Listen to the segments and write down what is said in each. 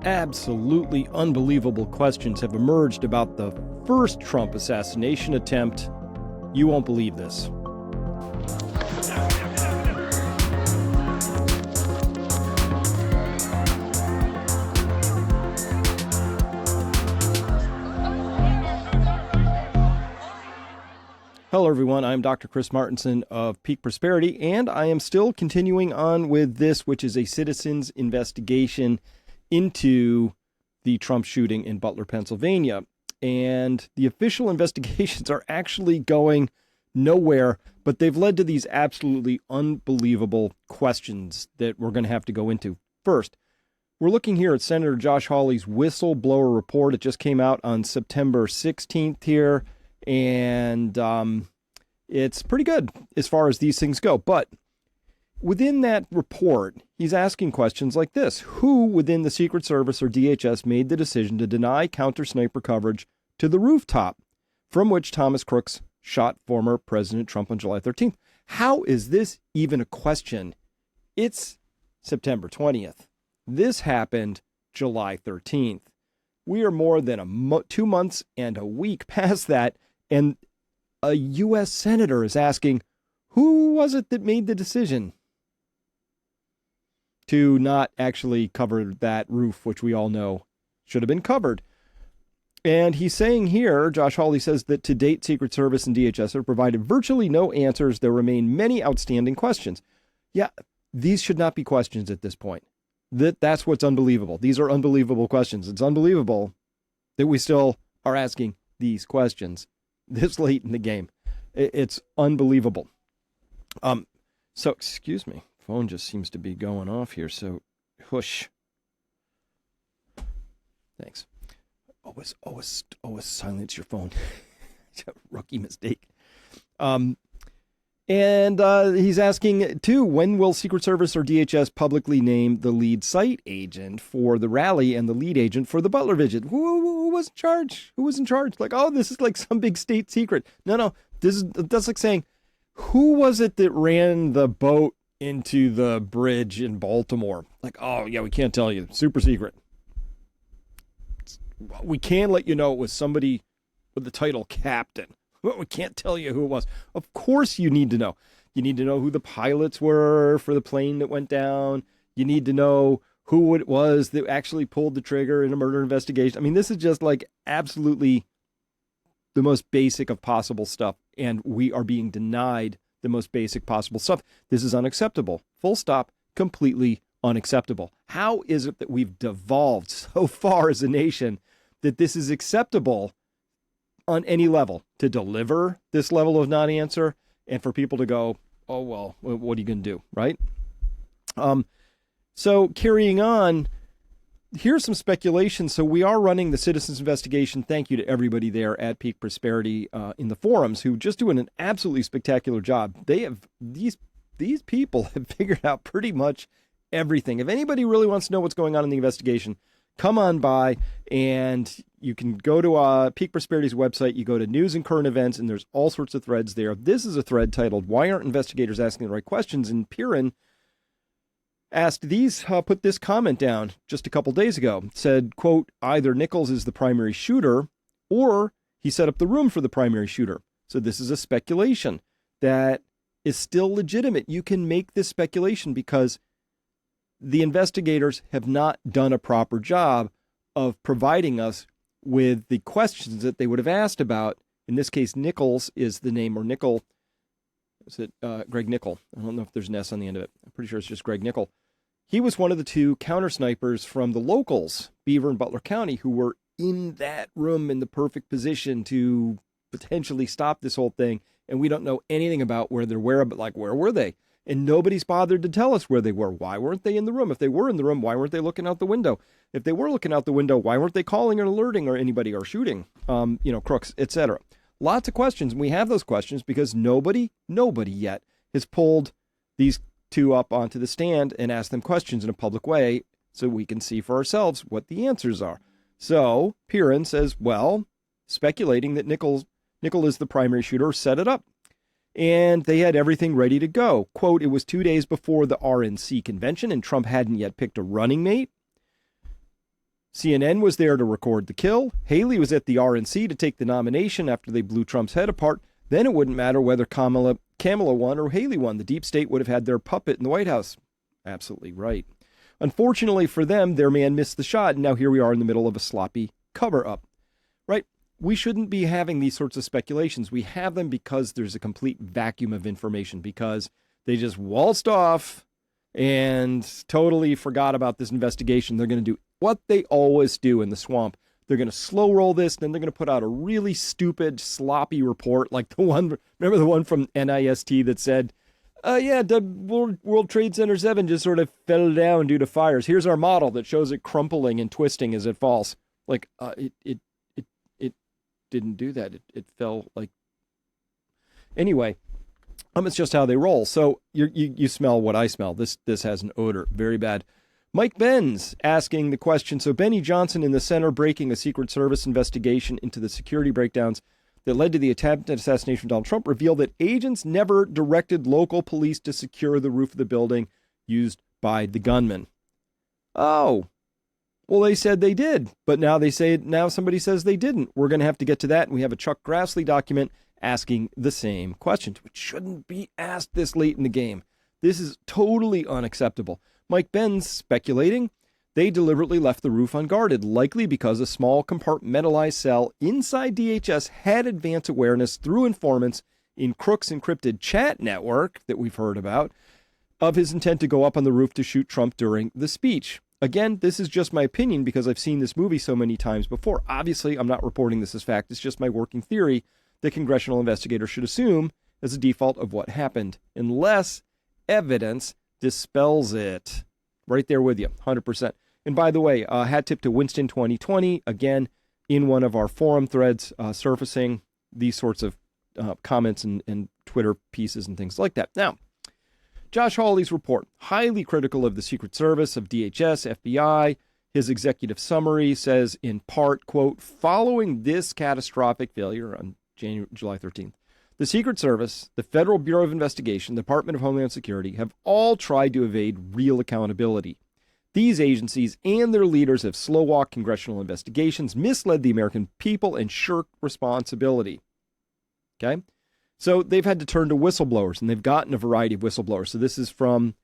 Absolutely unbelievable questions have emerged about the first Trump assassination attempt. You won't believe this. Hello, everyone. I'm Dr. Chris Martenson of Peak Prosperity, and I am still continuing on with this, which is a citizen's investigation into the Trump shooting in Butler, Pennsylvania. And the official investigations are actually going nowhere, but they've led to these absolutely unbelievable questions that we're going to have to go into. First, we're looking here at Senator Josh Hawley's whistleblower report. It just came out on September 16th here. And it's pretty good as far as these things go. But within that report, he's asking questions like this. Who within the Secret Service or DHS made the decision to deny counter-sniper coverage to the rooftop from which Thomas Crooks shot former President Trump on July 13th? How is this even a question? It's September 20th. This happened July 13th. We are more than 2 months and a week past that. And a U.S. senator is asking, who was it that made the decision to not actually cover that roof, which we all know should have been covered? And he's saying here, Josh Hawley says that to date, Secret Service and DHS have provided virtually no answers. There remain many outstanding questions. Yeah, these should not be questions at this point. That's what's unbelievable. These are unbelievable questions. It's unbelievable that we still are asking these questions this late in the game. It's unbelievable. So excuse me, phone just seems to be going off here. So hush. Thanks. Always silence your phone. Rookie mistake. And he's asking too, when will Secret Service or DHS publicly name the lead site agent for the rally and the lead agent for the Butler visit? Who was in charge? Who was in charge? Like, oh, this is like some big state secret. No, that's like saying, who was it that ran the boat into the bridge in Baltimore? Like, oh yeah, we can't tell you. Super secret. We can let you know it was somebody with the title captain. Well, we can't tell you who it was. Of course you need to know. You need to know who the pilots were for the plane that went down. You need to know who it was that actually pulled the trigger in a murder investigation. I mean, this is just like absolutely the most basic of possible stuff. And we are being denied the most basic possible stuff. This is unacceptable. Full stop. Completely unacceptable. How is it that we've devolved so far as a nation that this is acceptable on any level, to deliver this level of non-answer and for people to go, oh, well, what are you going to do, right? So carrying on, here's some speculation. So we are running the citizens investigation. Thank you to everybody there at Peak Prosperity in the forums who just doing an absolutely spectacular job. They have, these people have figured out pretty much everything. If anybody really wants to know what's going on in the investigation, come on by, and you can go to Peak Prosperity's website. You go to news and current events, and there's all sorts of threads there. This is a thread titled, Why Aren't Investigators Asking the Right Questions? And Piran put this comment down just a couple days ago. Said, quote, either Nichols is the primary shooter or he set up the room for the primary shooter. So this is a speculation that is still legitimate. You can make this speculation because the investigators have not done a proper job of providing us with the questions that they would have asked about. In this case, Nichols is the name, or Nickel. Is it Greg Nickel? I don't know if there's an S on the end of it. I'm pretty sure it's just Greg Nickel. He was one of the two counter snipers from the locals, Beaver and Butler County, who were in that room in the perfect position to potentially stop this whole thing. And we don't know anything about where they're but like, where were they? And nobody's bothered to tell us where they were. Why weren't they in the room? If they were in the room, why weren't they looking out the window? If they were looking out the window, why weren't they calling or alerting or anybody or shooting, crooks, etc.? Lots of questions. And we have those questions because nobody yet has pulled these two up onto the stand and asked them questions in a public way so we can see for ourselves what the answers are. So Piran says, well, speculating that Nickel is the primary shooter, set it up. And they had everything ready to go. Quote, it was 2 days before the RNC convention and Trump hadn't yet picked a running mate. CNN was there to record the kill. Haley was at the RNC to take the nomination after they blew Trump's head apart. Then it wouldn't matter whether Kamala won or Haley won. The deep state would have had their puppet in the White House. Absolutely right. Unfortunately for them, their man missed the shot, and now here we are in the middle of a sloppy cover-up. Right? We shouldn't be having these sorts of speculations. We have them because there's a complete vacuum of information, because they just waltzed off and totally forgot about this investigation. They're going to do what they always do in the swamp. They're going to slow roll this, then they're going to put out a really stupid, sloppy report like the one, remember the one from NIST that said, the World Trade Center 7 just sort of fell down due to fires. Here's our model that shows it crumpling and twisting as it falls. Like, it didn't do that. It fell like... Anyway, it's just how they roll. So you smell what I smell. This has an odor. Very bad. Mike Benz asking the question, so Benny Johnson in the center breaking a Secret Service investigation into the security breakdowns that led to the attempted assassination of Donald Trump revealed that agents never directed local police to secure the roof of the building used by the gunman. Oh, well, they said they did, but now somebody says they didn't. We're going to have to get to that, and we have a Chuck Grassley document asking the same questions, which shouldn't be asked this late in the game. This is totally unacceptable. Mike Benz speculating they deliberately left the roof unguarded, likely because a small compartmentalized cell inside DHS had advance awareness through informants in Crook's encrypted chat network that we've heard about of his intent to go up on the roof to shoot Trump during the speech. Again, this is just my opinion because I've seen this movie so many times before. Obviously, I'm not reporting this as fact. It's just my working theory that congressional investigators should assume as a default of what happened, unless evidence dispels it. Right there with you, 100%. And by the way, hat tip to Winston 2020, again, in one of our forum threads, surfacing these sorts of comments and Twitter pieces and things like that. Now, Josh Hawley's report, highly critical of the Secret Service, of DHS, FBI. His executive summary says, in part, quote, following this catastrophic failure on July 13th, the Secret Service, the Federal Bureau of Investigation, the Department of Homeland Security have all tried to evade real accountability. These agencies and their leaders have slow-walked congressional investigations, misled the American people, and shirked responsibility. Okay? So they've had to turn to whistleblowers, and they've gotten a variety of whistleblowers. So this is from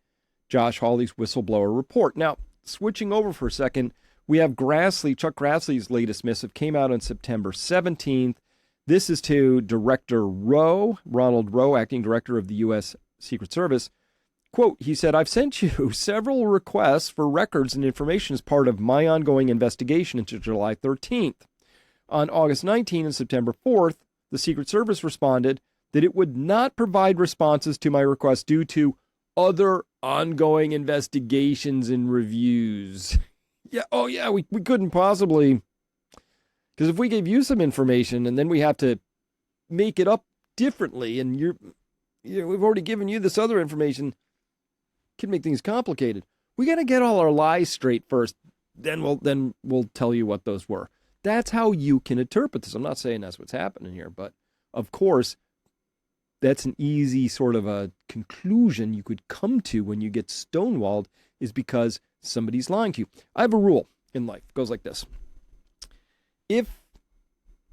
Josh Hawley's whistleblower report. Now, switching over for a second, we have Chuck Grassley's latest missive came out on September 17th. This is to Director Rowe, Ronald Rowe, acting director of the U.S. Secret Service. Quote, he said, I've sent you several requests for records and information as part of my ongoing investigation into July 13th. On August 19th and September 4th, the Secret Service responded that it would not provide responses to my requests due to other ongoing investigations and reviews. We couldn't possibly... Because if we gave you some information and then we have to make it up differently, and we've already given you this other information, it can make things complicated. We got to get all our lies straight first. Then we'll tell you what those were. That's how you can interpret this. I'm not saying that's what's happening here, but of course, that's an easy sort of a conclusion you could come to when you get stonewalled is because somebody's lying to you. I have a rule in life. It goes like this. If,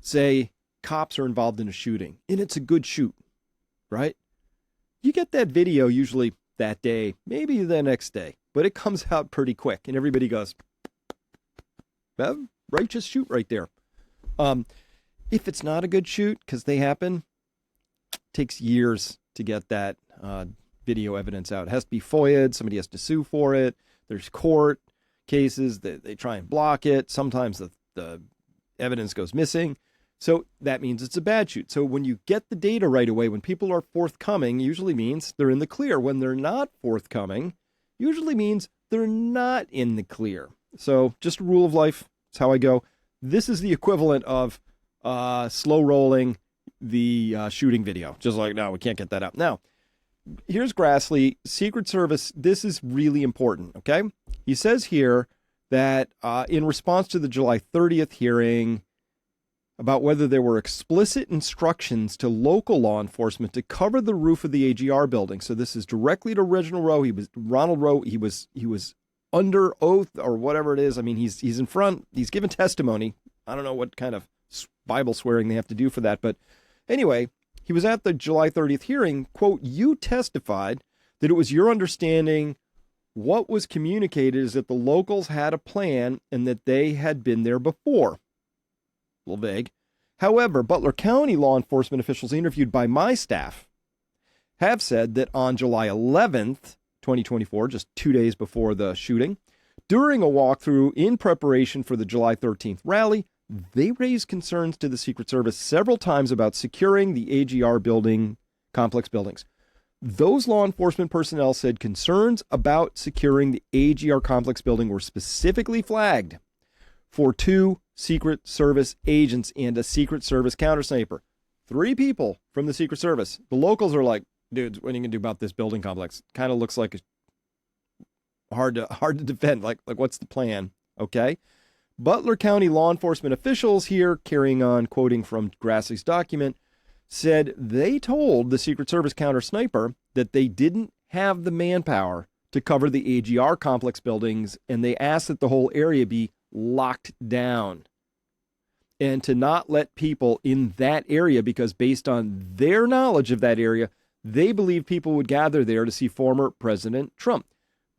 say, cops are involved in a shooting, and it's a good shoot, right? You get that video usually that day, maybe the next day, but it comes out pretty quick, and everybody goes, righteous shoot right there. If it's not a good shoot, because they happen, it takes years to get that video evidence out. It has to be FOIA'd, somebody has to sue for it, there's court cases, they try and block it, sometimes the evidence goes missing. So that means it's a bad shoot. So when you get the data right away, when people are forthcoming, usually means they're in the clear. When they're not forthcoming, usually means they're not in the clear. So just a rule of life. That's how I go. This is the equivalent of slow rolling the shooting video. Just like, no, we can't get that out. Now, here's Grassley, Secret Service. This is really important, okay? He says here that in response to the July 30th hearing about whether there were explicit instructions to local law enforcement to cover the roof of the AGR building. So this is directly to Ronald Rowe. He was under oath or whatever it is. I mean, he's in front. He's given testimony. I don't know what kind of Bible swearing they have to do for that. But anyway, he was at the July 30th hearing. Quote, you testified that it was your understanding what was communicated is that the locals had a plan and that they had been there before. A little vague. However, Butler County law enforcement officials interviewed by my staff have said that on July 11th, 2024, just 2 days before the shooting, during a walkthrough in preparation for the July 13th rally, they raised concerns to the Secret Service several times about securing the AGR building, complex buildings. Those law enforcement personnel said concerns about securing the AGR complex building were specifically flagged for 2 Secret Service agents and a Secret Service countersniper. 3 people from the Secret Service. The locals are like, dudes, what are you going to do about this building complex? Kind of looks like hard to defend. Like what's the plan? Okay. Butler County law enforcement officials here, carrying on, quoting from Grassley's document, said they told the Secret Service counter-sniper that they didn't have the manpower to cover the AGR complex buildings, and they asked that the whole area be locked down and to not let people in that area because based on their knowledge of that area, they believe people would gather there to see former President Trump.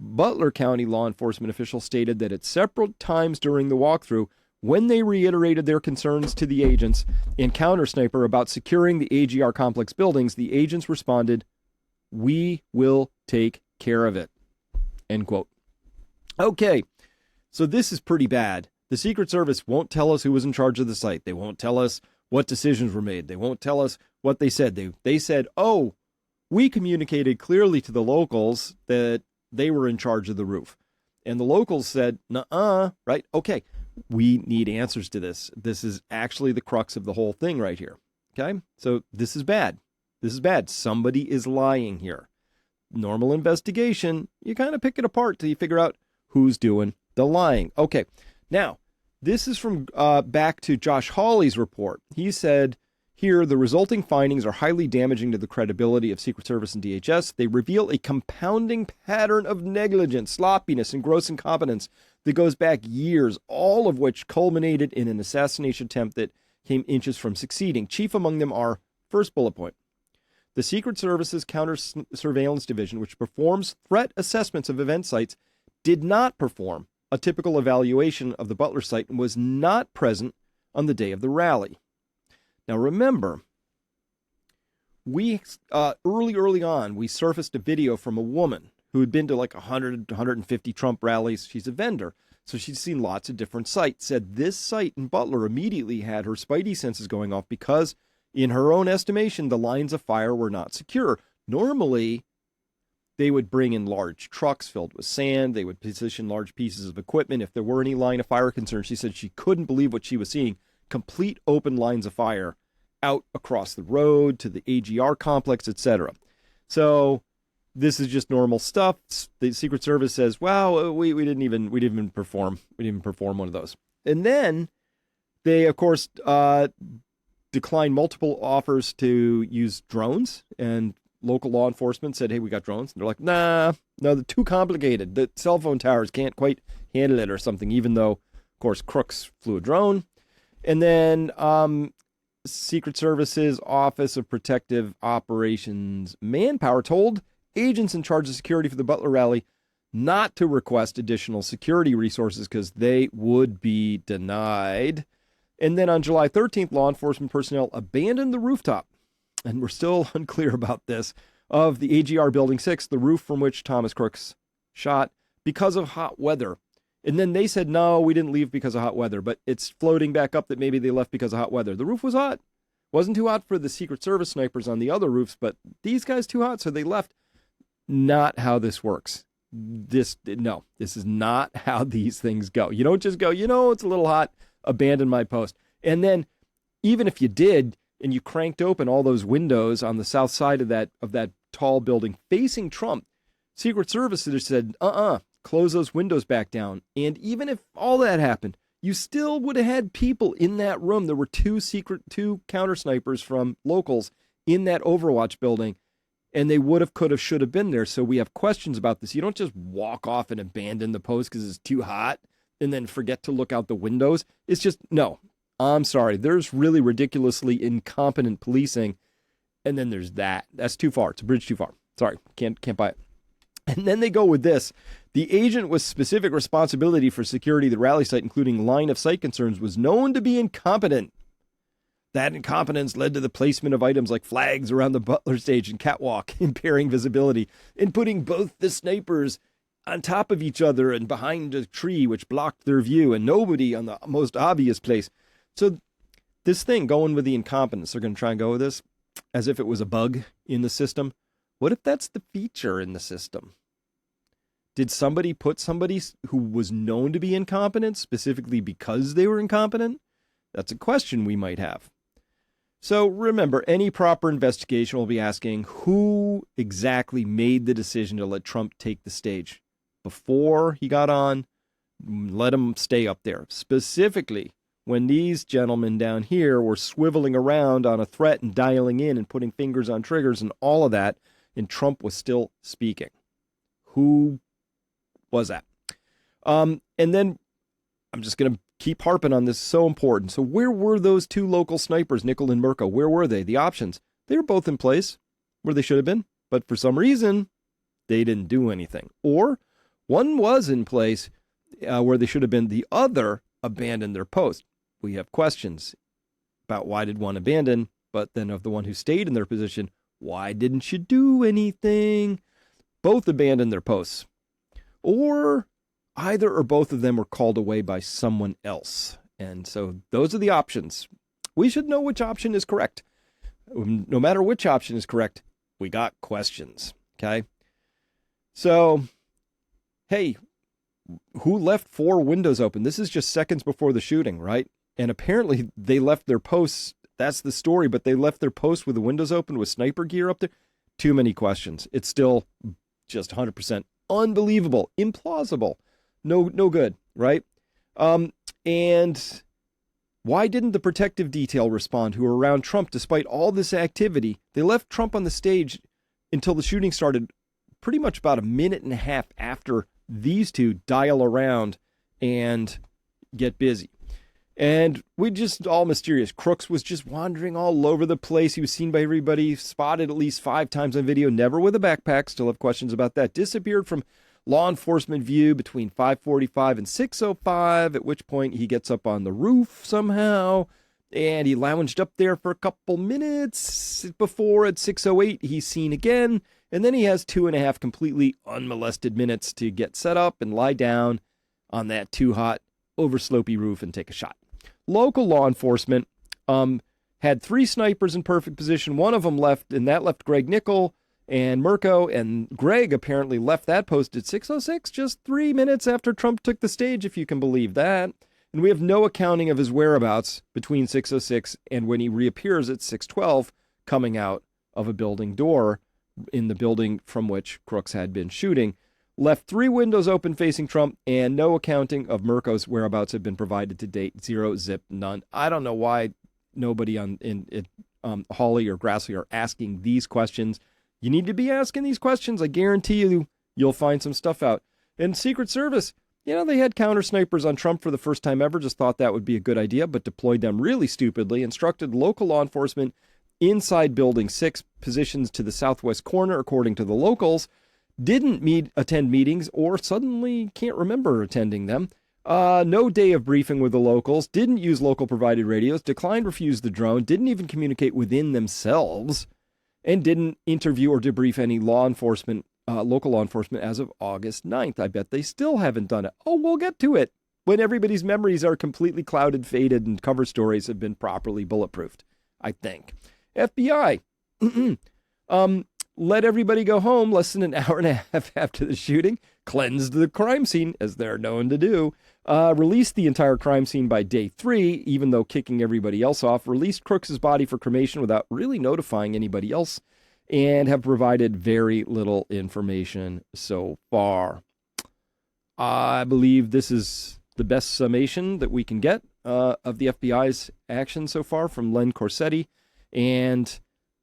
Butler County law enforcement officials stated that at several times during the walkthrough, when they reiterated their concerns to the agents and counter-sniper about securing the AGR complex buildings, the agents responded, "We will take care of it." End quote. Okay, so this is pretty bad. The Secret Service won't tell us who was in charge of the site. They won't tell us what decisions were made. They won't tell us what they said. They said, oh, we communicated clearly to the locals that they were in charge of the roof. And the locals said, nuh-uh, right? Okay. We need answers to this. This is actually the crux of the whole thing right here. Okay? So this is bad. This is bad. Somebody is lying here. Normal investigation, you kind of pick it apart till you figure out who's doing the lying. Okay. Now, this is from back to Josh Hawley's report. He said here, the resulting findings are highly damaging to the credibility of Secret Service and DHS. They reveal a compounding pattern of negligence, sloppiness, and gross incompetence that goes back years, all of which culminated in an assassination attempt that came inches from succeeding. Chief among them are, first bullet point, the Secret Service's Counter-Surveillance Division, which performs threat assessments of event sites, did not perform a typical evaluation of the Butler site and was not present on the day of the rally. Now remember, we early on, we surfaced a video from a woman who had been to like 100, 150 Trump rallies. She's a vendor, so she's seen lots of different sites. Said this site in Butler immediately had her spidey senses going off because, in her own estimation, the lines of fire were not secure. Normally, they would bring in large trucks filled with sand. They would position large pieces of equipment if there were any line of fire concerns. She said she couldn't believe what she was seeing. Complete open lines of fire out across the road to the AGR complex, etc. So this is just normal stuff. The Secret Service says, "Wow, we didn't even perform one of those." And then they, of course, declined multiple offers to use drones, and local law enforcement said, "Hey, we got drones." And they're like, "No, they're too complicated. The cell phone towers can't quite handle it," or something. Even though, of course, crooks flew a drone. And then Secret Service's Office of Protective Operations Manpower told agents in charge of security for the Butler rally not to request additional security resources because they would be denied. And then on July 13th, law enforcement personnel abandoned the rooftop, and we're still unclear about this, of the AGR Building 6, the roof from which Thomas Crooks shot, because of hot weather. And then they said, no, we didn't leave because of hot weather, but it's floating back up that maybe they left because of hot weather. The roof was hot. Wasn't too hot for the Secret Service snipers on the other roofs, but these guys too hot, so they left. Not how this works. This is not how these things go. You don't just go, it's a little hot, abandon my post. And then even if you did, and you cranked open all those windows on the south side of that tall building facing Trump, Secret Service said, close those windows back down. And even if all that happened, you still would have had people in that room. There were two counter snipers from locals in that Overwatch building. and they would have, could have, should have been there. So we have questions about this. You don't just walk off and abandon the post because it's too hot and then forget to look out the windows. It's just, no, I'm sorry. There's really ridiculously incompetent policing. And then there's that. That's too far. It's a bridge too far. Sorry, can't buy it. And then they go with this. The agent with specific responsibility for security of the rally site, including line of sight concerns, was known to be incompetent. That incompetence led to the placement of items like flags around the Butler stage and catwalk, impairing visibility, and putting both the snipers on top of each other and behind a tree, which blocked their view, and nobody on the most obvious place. So this thing, going with the incompetence, they're going to try and go with this as if it was a bug in the system. What if that's the feature in the system? Did somebody put somebody who was known to be incompetent specifically because they were incompetent? That's a question we might have. So remember, any proper investigation will be asking who exactly made the decision to let Trump take the stage. Before he got on, let him stay up there. Specifically, when these gentlemen down here were swiveling around on a threat and dialing in and putting fingers on triggers and all of that, and Trump was still speaking. Who was that? And then I'm just going to keep harping on this. So important. So where were those two local snipers, Nickel and Murko? Where were they? The options. They were both in place where they should have been, but for some reason, they didn't do anything. Or one was in place where they should have been. The other abandoned their post. We have questions about why did one abandon, but then of the one who stayed in their position, why didn't you do anything? Both abandoned their posts. Or either or both of them were called away by someone else. And so those are the options. We should know which option is correct. No matter which option is correct, we got questions. Okay? So, hey, who left 4 windows open? This is just seconds before the shooting, right? And apparently they left their posts. That's the story, but they left their posts with the windows open with sniper gear up there. Too many questions. It's still just 100% unbelievable, implausible. No good, right? And why didn't the protective detail respond who were around Trump despite all this activity? They left Trump on the stage until the shooting started pretty much about a minute and a half after these two dial around and get busy. And we just all mysterious. Crooks was just wandering all over the place. He was seen by everybody, spotted at least 5 times on video, never with a backpack. Still have questions about that. Disappeared from law enforcement view between 5:45 and 6:05, at which point he gets up on the roof somehow, and he lounged up there for a couple minutes before at 6:08 he's seen again, and then he has 2.5 completely unmolested minutes to get set up and lie down on that too hot, over slopey roof and take a shot. Local law enforcement had 3 snipers in perfect position. One of them left, and that left Greg Nickel and Murko, and Greg apparently left that post at 6:06, just 3 minutes after Trump took the stage, if you can believe that. And we have no accounting of his whereabouts between 6:06 and when he reappears at 6:12, coming out of a building door in the building from which Crooks had been shooting. Left 3 windows open facing Trump, and no accounting of Murko's whereabouts have been provided to date. 0, zip, none. I don't know why nobody in Hawley or Grassley are asking these questions. You need to be asking these questions. I guarantee you'll find some stuff out. And Secret Service, they had counter snipers on Trump for the first time ever. Just thought that would be a good idea, but deployed them really stupidly. Instructed local law enforcement inside Building 6, positions to the southwest corner, according to the locals. Didn't attend meetings or suddenly can't remember attending them. No day of briefing with the locals. Didn't use local provided radios. Declined, refused the drone. Didn't even communicate within themselves. And didn't interview or debrief any law enforcement, local law enforcement as of August 9th. I bet they still haven't done it. Oh, we'll get to it when everybody's memories are completely clouded, faded, and cover stories have been properly bulletproofed, I think. FBI. Let everybody go home less than an hour and a half after the shooting. Cleansed the crime scene, as they're known to do. Released the entire crime scene by day 3, even though kicking everybody else off. Released Crooks' body for cremation without really notifying anybody else. And have provided very little information so far. I believe this is the best summation that we can get of the FBI's action so far from Len Corsetti. And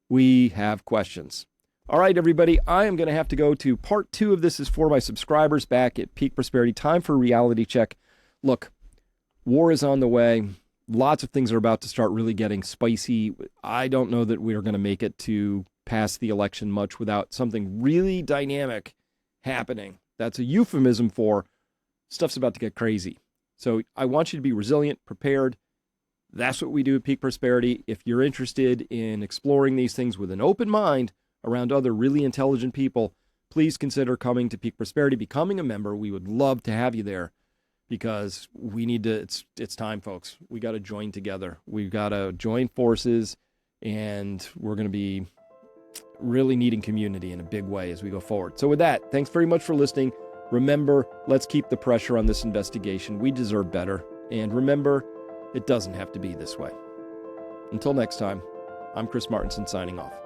we have questions. All right, everybody, I am going to have to go to part 2 of This Is For My subscribers back at Peak Prosperity. Time for a reality check. Look, war is on the way. Lots of things are about to start really getting spicy. I don't know that we are going to make it to pass the election much without something really dynamic happening. That's a euphemism for stuff's about to get crazy. So I want you to be resilient, prepared. That's what we do at Peak Prosperity. If you're interested in exploring these things with an open mind around other really intelligent people, please consider coming to Peak Prosperity, becoming a member. We would love to have you there because we need to, it's time, folks. We got to join together. We've got to join forces, and we're going to be really needing community in a big way as we go forward. So with that, thanks very much for listening. Remember, let's keep the pressure on this investigation. We deserve better. And remember, it doesn't have to be this way. Until next time, I'm Chris Martenson signing off.